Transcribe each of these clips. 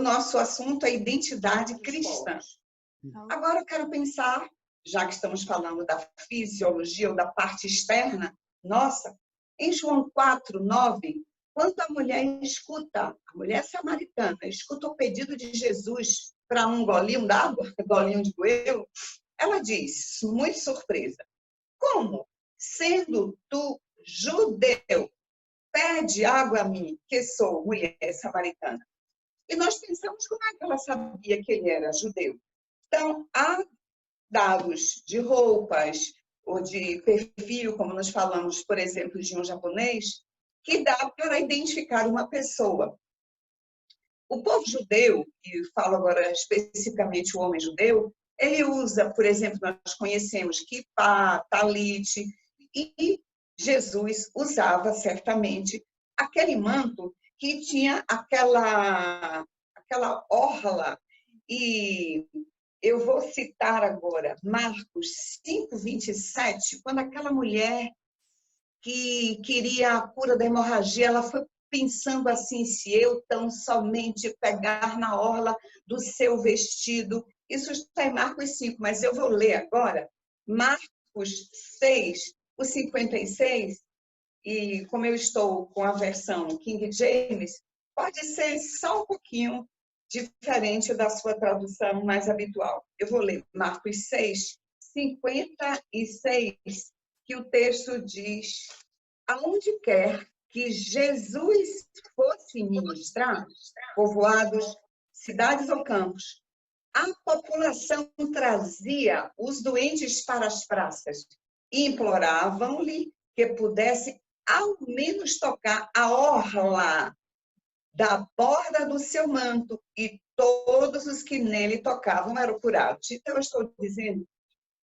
nosso assunto é identidade cristã. Agora eu quero pensar, já que estamos falando da fisiologia ou da parte externa, nossa, em João 4:9, quando a mulher escuta, a mulher samaritana, escuta o pedido de Jesus para um golinho d'água, golinho de goelo, ela diz, muito surpresa, como, sendo tu judeu, pede água a mim, que sou mulher samaritana? E nós pensamos como é que ela sabia que ele era judeu. Então, há dados de roupas ou de perfil, como nós falamos, por exemplo, de um japonês, que dá para identificar uma pessoa. O povo judeu, e falo agora especificamente o homem judeu, ele usa, por exemplo, nós conhecemos kippá, talite, e Jesus usava certamente aquele manto que tinha aquela orla. E eu vou citar agora Marcos 5:27, quando aquela mulher que queria a cura da hemorragia, ela foi pensando assim, se eu tão somente pegar na orla do seu vestido. Isso está em Marcos 5, mas eu vou ler agora Marcos 6:56, e como eu estou com a versão King James, pode ser só um pouquinho diferente da sua tradução mais habitual. Eu vou ler Marcos 6:56, que o texto diz: aonde quer que Jesus fosse ministrar, povoados, cidades ou campos, a população trazia os doentes para as praças e imploravam-lhe que pudesse ao menos tocar a orla da borda do seu manto, e todos os que nele tocavam eram curados. Então, eu estou dizendo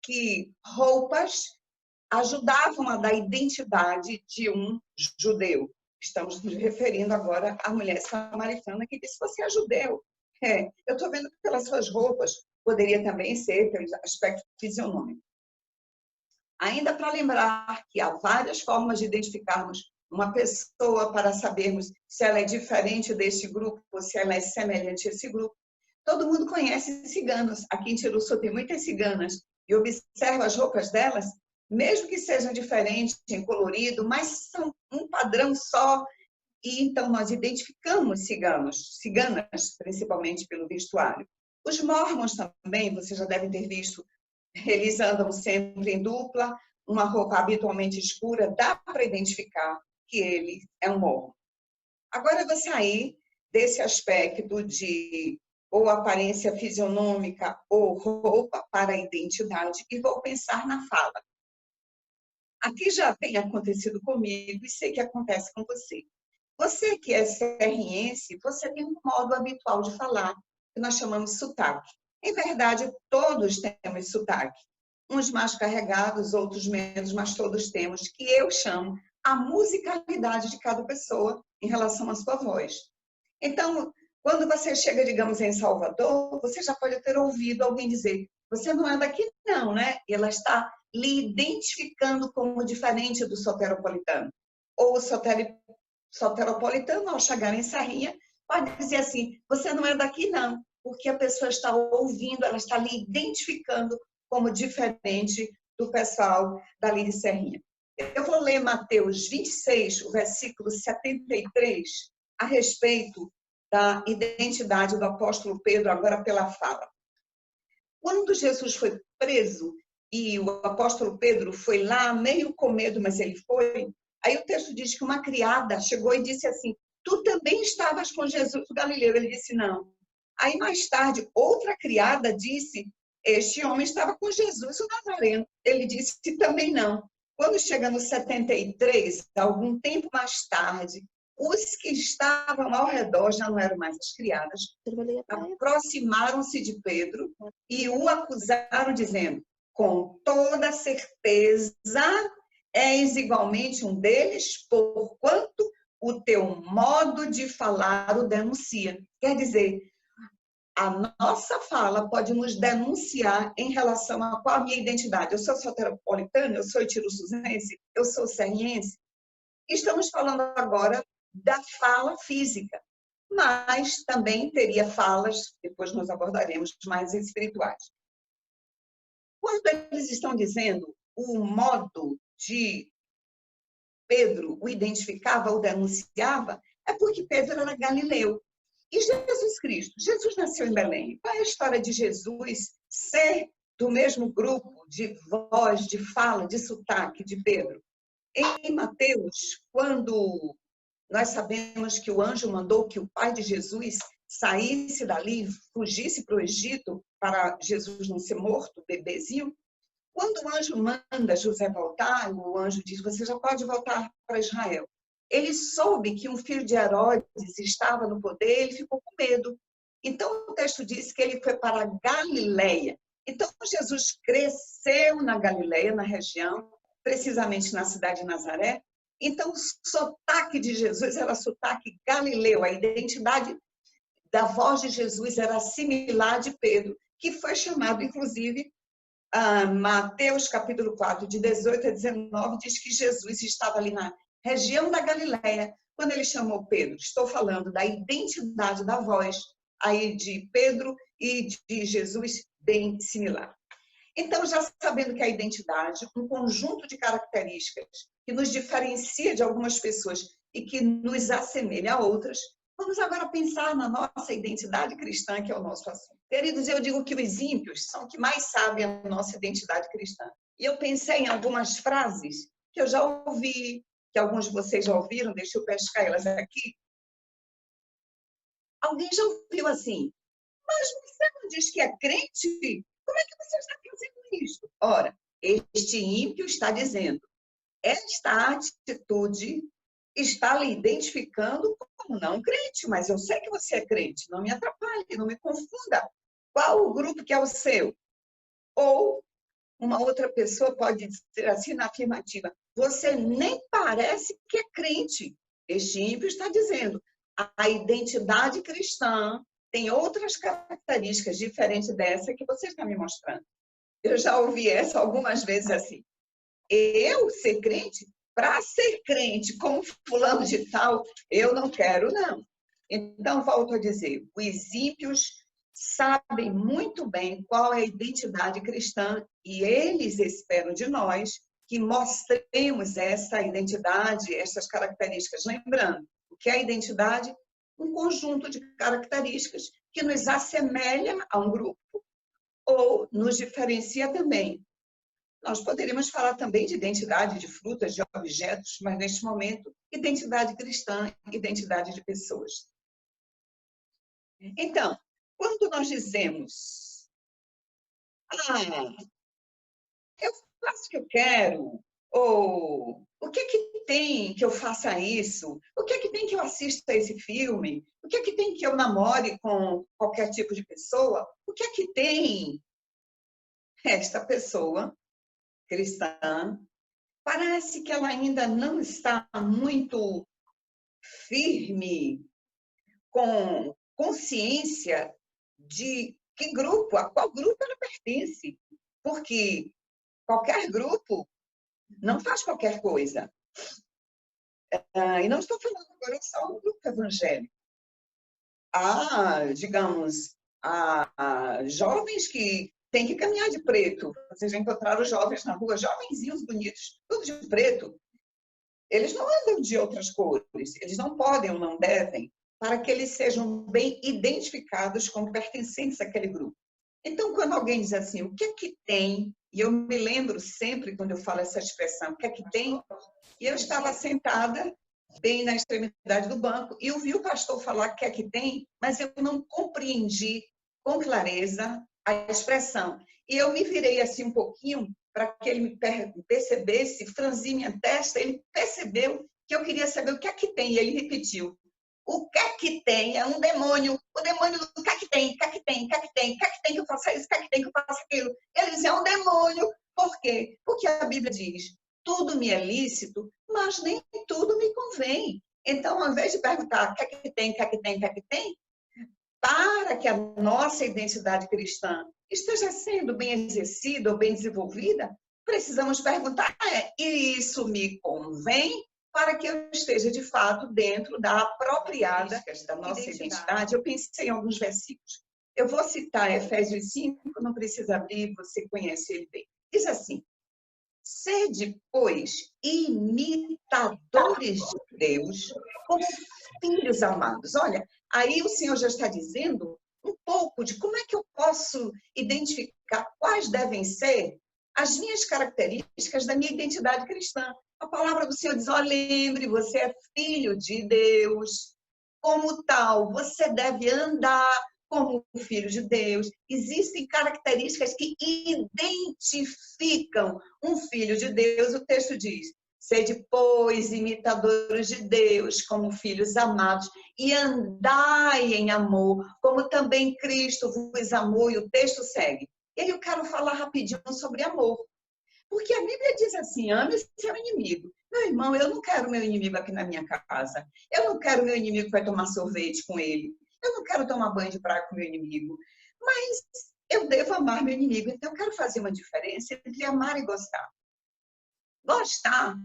que roupas ajudavam a dar identidade de um judeu. Estamos nos referindo agora à mulher samaritana que disse, você é judeu. Eu estou vendo que pelas suas roupas, poderia também ser pelo aspecto fisionômico. Ainda para lembrar que há várias formas de identificarmos uma pessoa para sabermos se ela é diferente deste grupo ou se ela é semelhante a esse grupo. Todo mundo conhece ciganos. Aqui em Tiruçu tem muitas ciganas e observa as roupas delas, mesmo que sejam diferentes em colorido, mas são um padrão só. E então nós identificamos ciganas, principalmente pelo vestuário. Os mormons também, vocês já devem ter visto, eles andam sempre em dupla, uma roupa habitualmente escura, dá para identificar que ele é um mormon. Agora eu vou sair desse aspecto de ou aparência fisionômica ou roupa para a identidade e vou pensar na fala. Aqui já tem acontecido comigo e sei que acontece com você. Você que é serriense, você tem um modo habitual de falar, que nós chamamos sotaque. Em verdade, todos temos sotaque. Uns mais carregados, outros menos, mas todos temos, que eu chamo a musicalidade de cada pessoa em relação à sua voz. Então, quando você chega, digamos, em Salvador, você já pode ter ouvido alguém dizer, você não é daqui não, né? E ela está lhe identificando como diferente do soteropolitano. Ou o soteropolitano, ao chegar em Serrinha, pode dizer assim, você não é daqui não, porque a pessoa está ouvindo, ela está lhe identificando como diferente do pessoal dali de Serrinha. Eu vou ler Mateus 26, o versículo 73, a respeito da identidade do apóstolo Pedro, agora pela fala. Quando Jesus foi preso e o apóstolo Pedro foi lá, meio com medo, mas ele foi, aí o texto diz que uma criada chegou e disse assim, tu também estavas com Jesus o Galileu? Ele disse, não. Aí mais tarde, outra criada disse, este homem estava com Jesus o Nazareno. Ele disse, também não. Quando chega no 73, algum tempo mais tarde, os que estavam ao redor, já não eram mais as criadas, aproximaram-se de Pedro e o acusaram, dizendo, com toda certeza, és igualmente um deles, porquanto o teu modo de falar o denuncia. Quer dizer, a nossa fala pode nos denunciar em relação a qual a minha identidade. Eu sou soteropolitana, eu sou tiruçuzense, eu sou serriense. Estamos falando agora da fala física. mas também teria falas, depois nós abordaremos, mais espirituais. Quando eles estão dizendo o modo de Pedro o identificava ou denunciava, é porque Pedro era galileu. E Jesus Cristo? Jesus nasceu em Belém. Qual é a história de Jesus ser do mesmo grupo de voz, de fala, de sotaque de Pedro? Em Mateus, quando nós sabemos que o anjo mandou que o pai de Jesus saísse dali, fugisse para o Egito, para Jesus não ser morto, bebezinho, quando o anjo manda José voltar, o anjo diz, você já pode voltar para Israel. Ele soube que um filho de Herodes estava no poder, ele ficou com medo. Então, o texto diz que ele foi para a Galileia. Então, Jesus cresceu na Galileia, na região, precisamente na cidade de Nazaré. Então, o sotaque de Jesus era sotaque galileu, a identidade da voz de Jesus era similar de Pedro, que foi chamado, inclusive, Mateus capítulo 4, de 18 a 19, diz que Jesus estava ali na região da Galileia, quando ele chamou Pedro. Estou falando da identidade da voz aí de Pedro e de Jesus bem similar. Então, já sabendo que a identidade, um conjunto de características que nos diferencia de algumas pessoas e que nos assemelha a outras, vamos agora pensar na nossa identidade cristã, que é o nosso assunto. Queridos, eu digo que os ímpios são os que mais sabem a nossa identidade cristã. E eu pensei em algumas frases que eu já ouvi, que alguns de vocês já ouviram, deixa eu pescar elas aqui. Alguém já ouviu assim, mas você não diz que é crente? Como é que você está fazendo isso? Ora, este ímpio está dizendo, esta atitude está lhe identificando como não crente, mas eu sei que você é crente, não me atrapalhe, não me confunda. Qual o grupo que é o seu? Ou uma outra pessoa pode dizer assim na afirmativa, você nem parece que é crente. Este ímpio está dizendo, a identidade cristã tem outras características diferentes dessa que você está me mostrando. Eu já ouvi essa algumas vezes assim. Eu ser crente? Para ser crente como fulano de tal, eu não quero, não. Então, volto a dizer, os ímpios sabem muito bem qual é a identidade cristã e eles esperam de nós que mostremos essa identidade, essas características. Lembrando, o que é a identidade? Um conjunto de características que nos assemelha a um grupo ou nos diferencia também. Nós poderíamos falar também de identidade de frutas, de objetos, mas neste momento, identidade cristã, identidade de pessoas. Então, quando nós dizemos, eu faço o que eu quero, ou o que é que tem que eu faça isso? O que é que tem que eu assista a esse filme? O que é que tem que eu namore com qualquer tipo de pessoa? O que é que tem? Esta pessoa cristã, parece que ela ainda não está muito firme, com consciência de que grupo, a qual grupo ela pertence. Porque qualquer grupo não faz qualquer coisa. E não estou falando agora só do grupo evangélico. Digamos, há jovens que têm que caminhar de preto. Vocês já encontraram jovens na rua, jovenzinhos bonitos, tudo de preto. Eles não andam de outras cores, eles não podem ou não devem, para que eles sejam bem identificados como pertencentes àquele grupo. Então, quando alguém diz assim, o que é que tem? E eu me lembro sempre, quando eu falo essa expressão, o que é que tem? E eu estava sentada bem na extremidade do banco e ouvi o pastor falar o que é que tem, mas eu não compreendi com clareza a expressão. E eu me virei assim um pouquinho para que ele me percebesse, franzi minha testa, ele percebeu que eu queria saber o que é que tem, e ele repetiu, o que é que tem? É um demônio, o demônio do que é que tem, o que é que tem, o que é que tem, o que é que tem que eu faça isso, o que é que tem que eu faça aquilo. Ele diz, é um demônio. Por quê? Porque a Bíblia diz, tudo me é lícito, mas nem tudo me convém. Então, ao invés de perguntar o que é que tem, o que é que tem, o que é que tem, para que a nossa identidade cristã esteja sendo bem exercida ou bem desenvolvida, precisamos perguntar, isso me convém para que eu esteja, de fato, dentro da apropriada da nossa identidade. Eu pensei em alguns versículos. Eu vou citar Efésios 5, não precisa abrir, você conhece ele bem. Diz assim: sede, pois, imitadores de Deus, como filhos amados. Olha, aí o Senhor já está dizendo um pouco de como é que eu posso identificar quais devem ser as minhas características da minha identidade cristã. A palavra do Senhor diz: ó, lembre, você é filho de Deus. Como tal, você deve andar como filho de Deus. Existem características que identificam um filho de Deus. O texto diz: sede, pois, imitadores de Deus, como filhos amados, e andai em amor, como também Cristo vos amou. E o texto segue. E aí eu quero falar rapidinho sobre amor. Porque a Bíblia diz assim: ame o seu inimigo. Meu irmão, eu não quero meu inimigo aqui na minha casa. Eu não quero meu inimigo que vai tomar sorvete com ele. Eu não quero tomar banho de praia com meu inimigo. Mas eu devo amar meu inimigo. Então, eu quero fazer uma diferença entre amar e gostar. Gostar,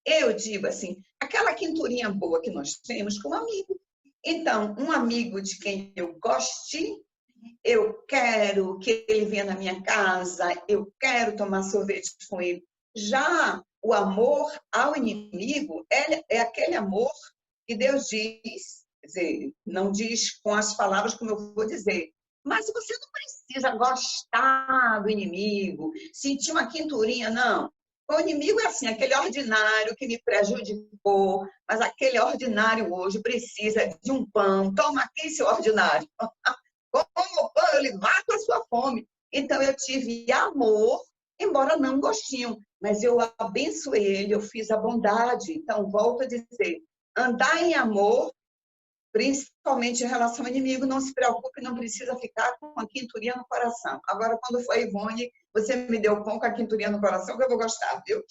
eu digo assim, aquela quinturinha boa que nós temos com um amigo. Então, um amigo de quem eu goste, eu quero que ele venha na minha casa, eu quero tomar sorvete com ele. Já o amor ao inimigo é aquele amor que Deus diz, quer dizer, não diz com as palavras como eu vou dizer, mas você não precisa gostar do inimigo, sentir uma quinturinha, não. O inimigo é assim, aquele ordinário que me prejudicou, mas aquele ordinário hoje precisa de um pão. Toma aqui, seu ordinário. Como o pão, eu lhe mato a sua fome. Então, eu tive amor, embora não gostinho, mas eu abençoei ele, eu fiz a bondade. Então, volto a dizer, andar em amor, principalmente em relação ao inimigo, não se preocupe, não precisa ficar com a quinturinha no coração. Agora, quando for a Ivone, você me deu pão com a quinturinha no coração, que eu vou gostar, viu?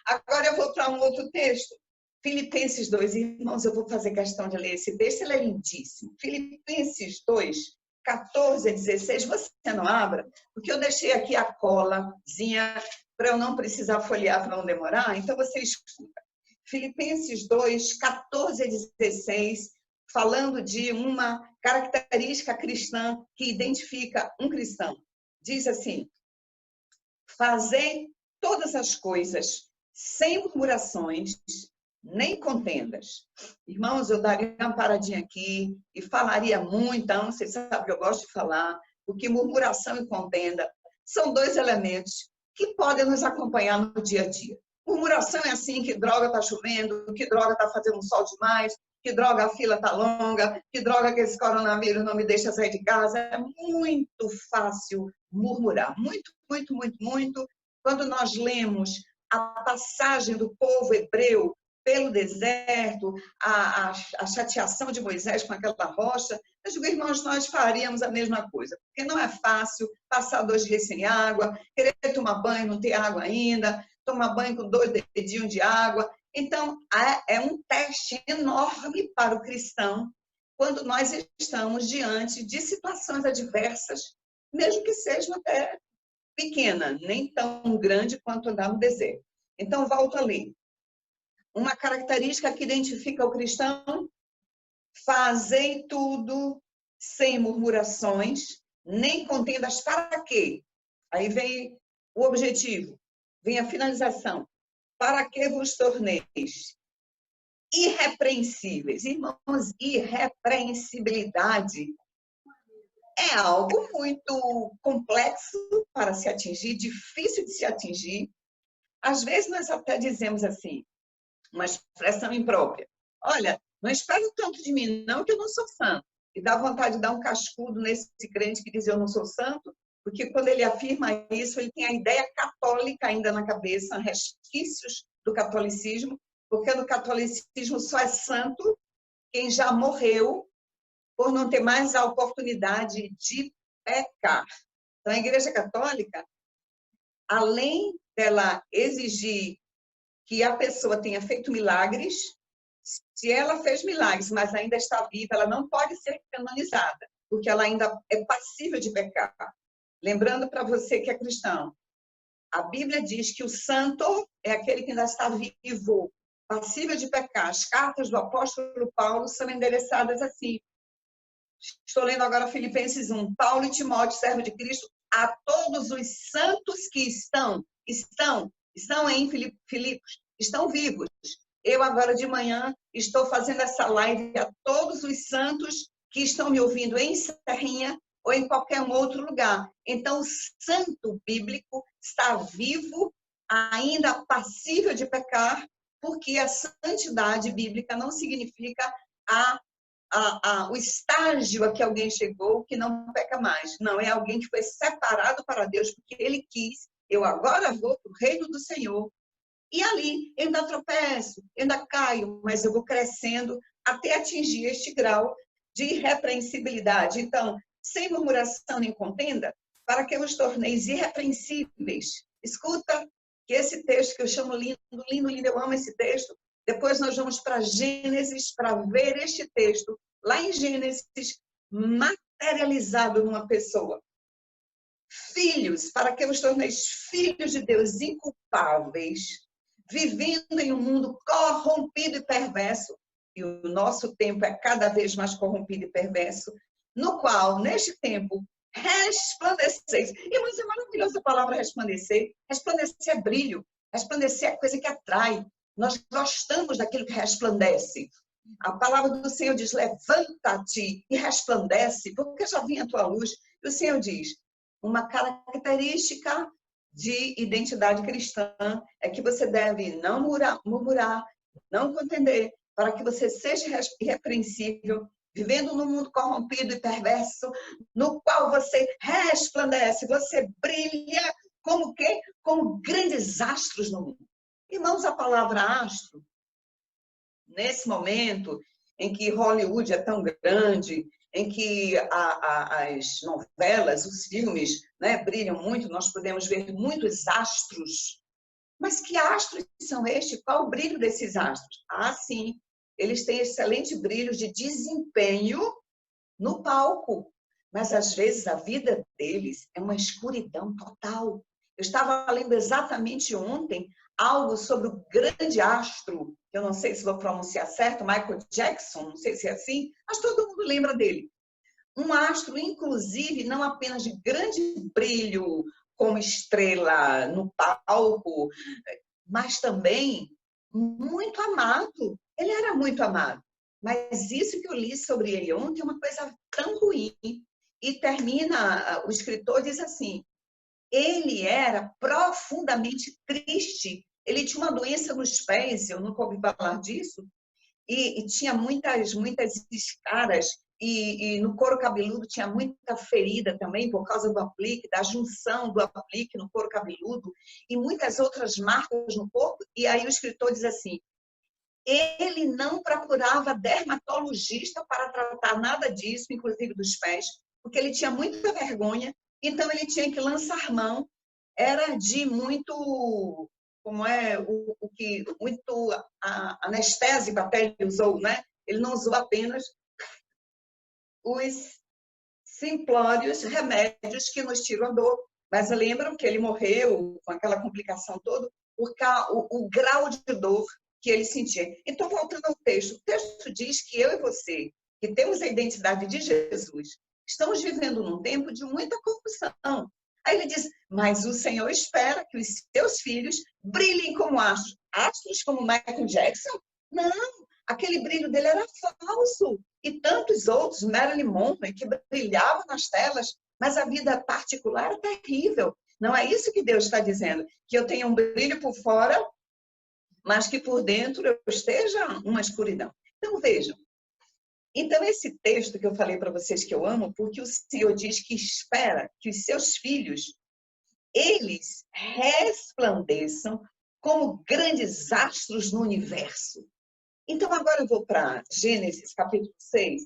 Agora, eu vou para um outro texto. Filipenses 2, irmãos, eu vou fazer questão de ler esse texto, ele é lindíssimo. Filipenses 2, 14 a 16, você não abra, porque eu deixei aqui a colazinha para eu não precisar folhear, para não demorar, então você escuta. Filipenses 2, 14 a 16, falando de uma característica cristã que identifica um cristão. Diz assim: fazei todas as coisas sem murmurações, nem contendas. Irmãos, eu daria uma paradinha aqui e falaria muito, então, vocês sabem que eu gosto de falar, porque murmuração e contenda são dois elementos que podem nos acompanhar no dia a dia. Murmuração é assim, que droga está chovendo, que droga está fazendo um sol demais, que droga a fila está longa, que droga que esse coronavírus não me deixa sair de casa. É muito fácil murmurar, muito, muito, muito, muito. Quando nós lemos a passagem do povo hebreu pelo deserto, a chateação de Moisés com aquela rocha, eu digo, irmãos, nós faríamos a mesma coisa, porque não é fácil passar 2 dias sem água, querer tomar banho, não ter água ainda, tomar banho com 2 dedinhos de água. Então, é um teste enorme para o cristão quando nós estamos diante de situações adversas, mesmo que sejam até pequenas, nem tão grande quanto andar no deserto. Então, volto a ler. Uma característica que identifica o cristão: fazei tudo sem murmurações, nem contendas. Para quê? Aí vem o objetivo, vem a finalização. Para que vos torneis irrepreensíveis? Irmãos, irrepreensibilidade é algo muito complexo para se atingir, difícil de se atingir. Às vezes nós até dizemos assim, uma expressão imprópria: olha, não espere tanto de mim, não, que eu não sou santo. E dá vontade de dar um cascudo nesse crente que diz eu não sou santo, porque quando ele afirma isso, ele tem a ideia católica ainda na cabeça, resquícios do catolicismo, porque no catolicismo só é santo quem já morreu por não ter mais a oportunidade de pecar. Então, a Igreja Católica, além dela exigir que a pessoa tenha feito milagres, se ela fez milagres, mas ainda está viva, ela não pode ser canonizada, porque ela ainda é passível de pecar. Lembrando para você que é cristão, a Bíblia diz que o santo é aquele que ainda está vivo. passível de pecar. As cartas do apóstolo Paulo são endereçadas assim. Estou lendo agora Filipenses 1. Paulo e Timóteo, servo de Cristo, a todos os santos que estão em Filipos, estão vivos. Eu agora de manhã estou fazendo essa live a todos os santos que estão me ouvindo em Serrinha ou em qualquer outro lugar. Então, o santo bíblico está vivo, ainda passível de pecar, porque a santidade bíblica não significa o estágio a que alguém chegou que não peca mais. Não, é alguém que foi separado para Deus, porque ele quis. Eu agora vou para o reino do Senhor. E ali, eu ainda tropeço, eu ainda caio, mas eu vou crescendo até atingir este grau de irrepreensibilidade. Então, sem murmuração nem contenda, para que eu os torneis irrepreensíveis. Escuta que esse texto que eu chamo lindo, lindo, lindo, eu amo esse texto. Depois nós vamos para Gênesis para ver este texto, lá em Gênesis, materializado numa pessoa. Filhos, para que os torneis filhos de Deus inculpáveis, vivendo em um mundo corrompido e perverso, e o nosso tempo é cada vez mais corrompido e perverso, no qual, neste tempo, resplandeceis. E mas é maravilhosa a palavra resplandecer. Resplandecer é brilho, resplandecer é coisa que atrai. Nós gostamos daquilo que resplandece. A palavra do Senhor diz, levanta-te e resplandece, porque já vinha a tua luz. E o Senhor diz, uma característica de identidade cristã é que você deve não murmurar, não contender, para que você seja irrepreensível, vivendo num mundo corrompido e perverso, no qual você resplandece, você brilha como o quê? Como grandes astros no mundo. Irmãos, a palavra astro, nesse momento em que Hollywood é tão grande, em que as novelas, os filmes, né, brilham muito, nós podemos ver muitos astros. Mas que astros são estes? Qual o brilho desses astros? Ah, sim, eles têm excelente brilho de desempenho no palco, mas às vezes a vida deles é uma escuridão total. Eu estava lendo exatamente ontem algo sobre o grande astro, eu não sei se vou pronunciar certo, Michael Jackson, não sei se é assim, mas todo mundo lembra dele. Um astro, inclusive, não apenas de grande brilho como estrela no palco, mas também muito amado. Ele era muito amado. Mas isso que eu li sobre ele ontem é uma coisa tão ruim. E termina, o escritor diz assim, ele era profundamente triste. Ele tinha uma doença nos pés, eu nunca ouvi falar disso, e tinha muitas escaras, e no couro cabeludo tinha muita ferida também, por causa do aplique, da junção do aplique no couro cabeludo, e muitas outras marcas no corpo. E aí o escritor diz assim, ele não procurava dermatologista para tratar nada disso, inclusive dos pés, porque ele tinha muita vergonha, então ele tinha que lançar mão, era de muito, como é, muito anestésico até ele usou, né? Ele não usou apenas os simplórios remédios que nos tiram a dor, mas lembram que ele morreu com aquela complicação toda, porque o grau de dor que ele sentia. Então, voltando ao texto, o texto diz que eu e você, que temos a identidade de Jesus, estamos vivendo num tempo de muita corrupção. Aí ele diz, mas o Senhor espera que os seus filhos brilhem como astros. Astros como Michael Jackson? Não, aquele brilho dele era falso. E tantos outros, Marilyn Monroe, que brilhavam nas telas, mas a vida particular é terrível. Não é isso que Deus está dizendo, que eu tenha um brilho por fora, mas que por dentro eu esteja uma escuridão. Então, vejam. Então, esse texto que eu falei para vocês que eu amo, porque o Senhor diz que espera que os seus filhos, eles resplandeçam como grandes astros no universo. Então, agora eu vou para Gênesis, capítulo 6,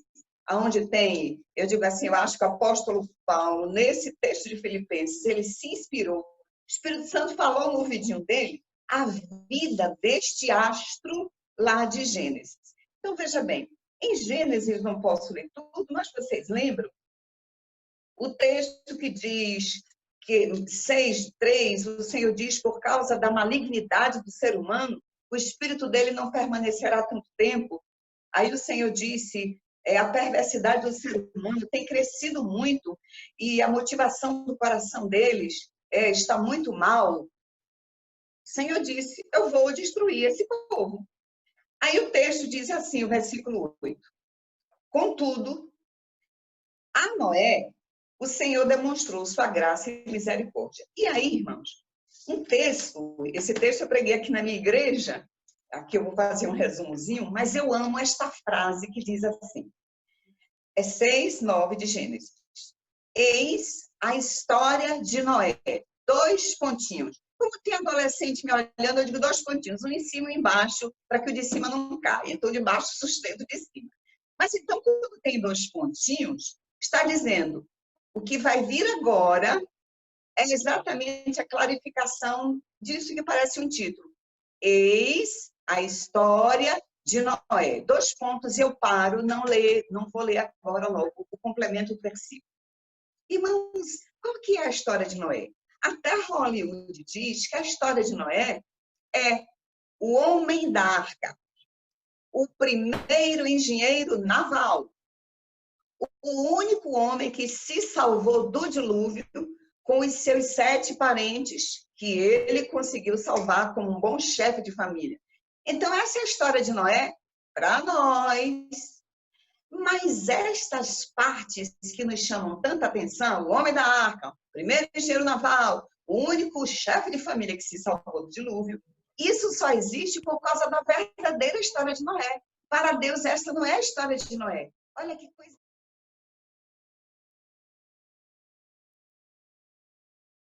onde tem, eu digo assim, eu acho que o apóstolo Paulo, nesse texto de Filipenses, ele se inspirou. O Espírito Santo falou no ouvidinho dele a vida deste astro lá de Gênesis. Então, veja bem, em Gênesis, não posso ler tudo, mas vocês lembram? O texto que diz que 6:3, o Senhor diz, por causa da malignidade do ser humano, o espírito dele não permanecerá tanto tempo. Aí o Senhor disse, a perversidade do ser humano tem crescido muito e a motivação do coração deles está muito mal. O Senhor disse, eu vou destruir esse povo. Aí o texto diz assim, o versículo 8. Contudo, a Noé, o Senhor demonstrou sua graça e misericórdia. E aí, irmãos, esse texto eu preguei aqui na minha igreja, aqui eu vou fazer um resumozinho, mas eu amo esta frase que diz assim, 6:9 de Gênesis. Eis a história de Noé. 2 pontinhos. Como tem adolescente me olhando, eu digo 2 pontinhos, um em cima e um embaixo, para que o de cima não caia. Então, de baixo sustento o de cima. Mas então, quando tem 2 pontinhos, está dizendo o que vai vir agora é exatamente a clarificação disso que parece um título. Eis a história de Noé. 2 pontos, eu paro, não vou ler agora logo o complemento do versículo. Irmãos, qual que é a história de Noé? Até Hollywood diz que a história de Noé é o homem da arca, o primeiro engenheiro naval, o único homem que se salvou do dilúvio com os seus 7 parentes que ele conseguiu salvar como um bom chefe de família. Então, essa é a história de Noé para nós. Mas estas partes que nos chamam tanta atenção, o homem da arca, o primeiro engenheiro naval, o único chefe de família que se salvou do dilúvio, isso só existe por causa da verdadeira história de Noé. Para Deus, essa não é a história de Noé. Olha que coisa